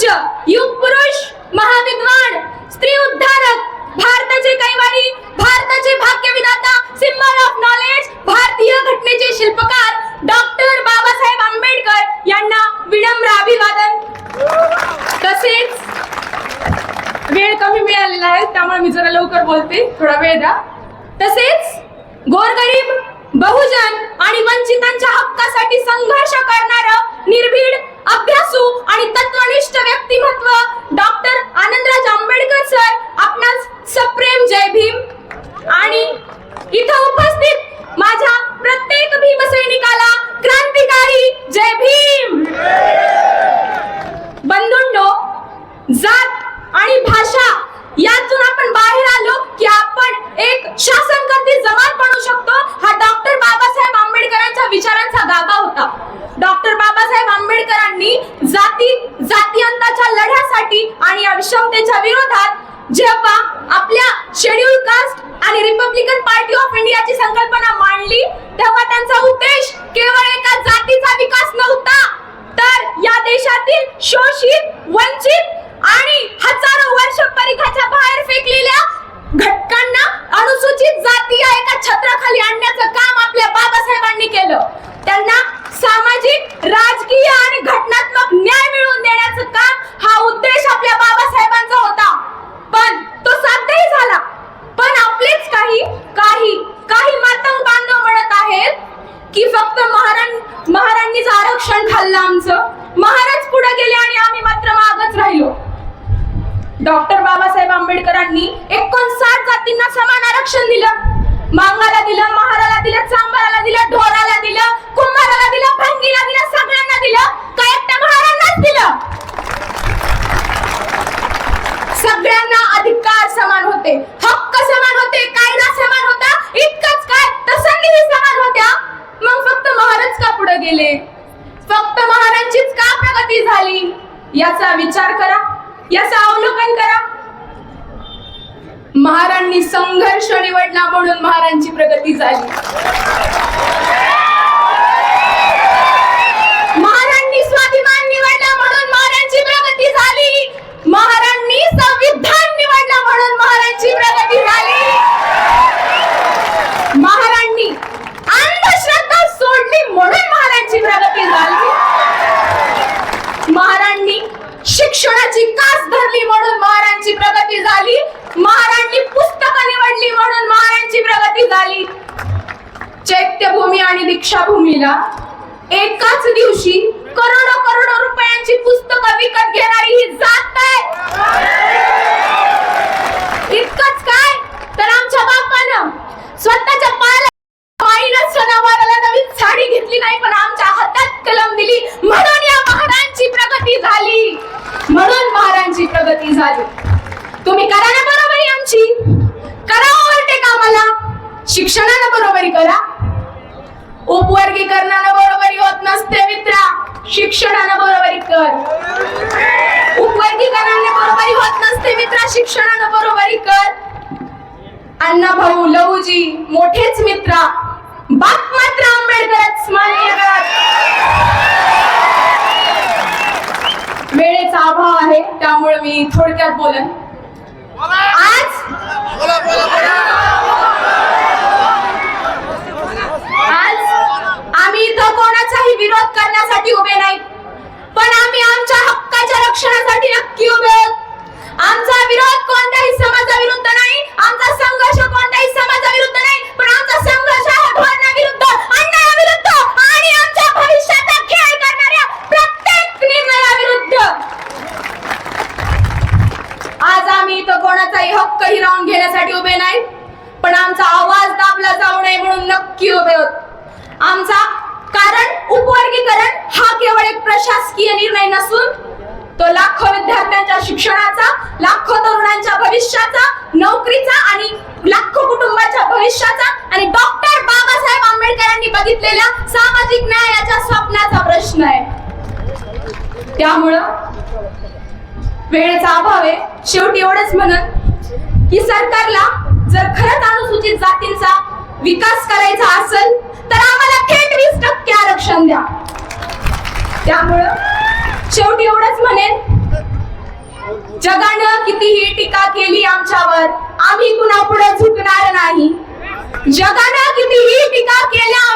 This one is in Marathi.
पूज्य युग पुरुष, महाविद्वान, स्त्री उद्धारक, भारताचे कैवारी, भारताचे भाग्यविधाता, सिम्बॉल ऑफ नॉलेज, भारतीय घटनेचे शिल्पकार डॉक्टर बाबासाहेब आंबेडकर यांना विनम्र अभिवादन. तसेच वेळ कमी मिळालेला आहे त्यामुळे मी जरा लवकर बोलते, थोडा वेळ द्या. तसेच गोरगरीब, बहुजन आणि वंचितांच्या हक्कासाठी संघर्ष करणारं निर्भीड, अभ्यासू आणि तत्वनिष्ठ व्यक्तिमत्व डॉक्टर आनंदराज आंबेडकर सर आपणास सप्रेम जय भीम. आणि इथं उपस्थित माझ्या प्रत्येक भीमसैनिकाला क्रांतिकारी जय भीम. बंधूंनो, जात आणि भाषा यातून आपण बाहेर आलो की आपण एक शासनकर्ती जमात बनू शकतो, हा डॉक्टर बाबासाहेब आंबेडकरांच्या विचारांचा गाभा होता. डॉक्टर बाबासाहेब आंबेडकरांनी जातीयंताच्या लढ्यासाठी आणि या विषमतेच्या विरोधात जेव्हा आपल्या शेड्यूल कास्ट आणि रिपब्लिकन पार्टी ऑफ इंडियाची संकल्पना मांडली, तेव्हा त्यांचा उद्देश केवळ एका जातीचा विकास नव्हता, तर या देशातील शोषित, वंचित आणि हजारो वर्ष परिघाच्या बाहेर फेकलेल्या घटकांना अनुसूचित जाती या एका छत्राखाली आणण्याचं काम आपल्या बाबासाहेबांनी केलं. त्यांना सामाजिक, राजकीय आणि घटनात्मक न्याय मिळवून देण्याचं काम हा उद्देश आपल्या बाबासाहेबांचा होता. पण तो साध्यही झाला. पण आपलेच काही मातंग बांधव म्हणत आहेत की फक्त महारांनीच आरक्षण खाल्लं आमचं, महाराज पुढे गेले आणि आम्ही मात्र मागच राहिलो. डॉक्टर बाबासाहेब आंबेडकरांनी 59 जातींना समान आरक्षण दिलं. मांगाला दिलं, महाराला दिलं, चांबाराला दिलं, ढोराला दिलं, कुंभाराला दिलं, भंगीला दिलं, सगळ्यांना दिलं. काय एकट्या महारांनाच दिलं? सगळ्यांना अधिकार समान होते, हक्क समान होते, कायदा समान होता. इतकंच काय तर संधीही समान होत्या. मग फक्त महाराज का पुढे गेले? फक्त महाराजांचीच का प्रगती झाली? याचा विचार करा, याचं अवलोकन करा. महाराजांनी संघर्ष निवडला म्हणून महाराजांची प्रगती झाली. महाराजांनी स्वाभिमान निवडला म्हणून महाराजांची प्रगती झाली. महाराजांनी संविधान निवडला म्हणून महाराजांची प्रगती झाली. महाराजांनी अंधश्रद्धा सोडली म्हणून महाराजांची प्रगती झाली. महाराजांनी शिक्षणाची कास धरली म्हणून महाराजांची प्रगती झाली. महाराजांनी पुस्तकं निवडली म्हणून महाराजांची प्रगती झाली. चैत्यभूमी आणि दीक्षाभूमीला एकाच दिवशी करोडो रुपयांची पुस्तकं विकत घेणारी ही जात आहे. इतकंच काय तर आमच्या बापानं स्वतःच्या पायाला माईनं सणावाराला नवीन साडी घेतली नाही, पण आमच्या हातात कलम दिली म्हणून या महाराजांची प्रगती झाली. म्हणून महाराजांची प्रगती झाली. तुम्ही करा ना बरोबरी आमची, करा ओव्हरटेक आम्हाला. शिक्षणानं बरोबरी करा. उपवर्गीकरणानं बरोबरी होत नसते मित्रा, शिक्षणानं बरोबरी कर. उपवर्गीकरणाने बरोबरी होत नसते मित्रा, शिक्षणानं बरोबरी कर. अण्णा भाऊ, लहूजी मोठेच मित्रा, बाप मात्र आंबेडकरच मान्य करत. वेळेचा अभाव आहे त्यामुळे मी थोडक्यात बोलन. आज आम्ही इथं कोणाचाही विरोध करण्यासाठी उभे नाही, पण आम्ही आमच्या हक्काच्या रक्षणासाठी नक्की उभे आहोत. आमचा विरोध कोणत्याही समाजाविरुद्ध नाही, आमचा संघर्ष कोणत्याही समाजाविरुद्ध नाही, पण आमचा संघर्ष आहे धोरणाविरुद्ध, अन्यायाविरुद्ध आणि आमच्या भविष्याचा खेळ करणाऱ्या प्रत्येक निर्णयाविरुद्ध. आज आम्ही इथं कोणाचाही हक्क हिरावून घेण्यासाठी उभे नाही, पण आमचा आवाज दाबला जाऊ नये म्हणून नक्की उभे आहोत. आमचा कारण उपवर्गीकरण हा केवळ एक प्रशासकीय निर्णय नसून तो लाखो विद्यार्थ्यांच्या शिक्षणाचा, लाखो तरुणांच्या भविष्याचा, नोकरीचा आणि लाखो कुटुंबाच्या भविष्याचा आणि डॉक्टर बाबासाहेब आंबेडकरांनी बघितलेल्या सामाजिक न्यायाच्या स्वप्नाचा प्रश्न आहे. त्यामुळं वेळेचा अभाव आहे. शेवटी एवढंच म्हणत की सरकारला जर खरंच अनुसूचित जातींचा विकास करायचा असेल तर आम्हाला थेट 20% आरक्षण द्या. त्यामुळं शेवटी एवढंच म्हणेन जगानं कितीही टीका केली आमच्यावर, आम्ही कुणापुढे झुकणार नाही. जगानं कितीही टीका केल्या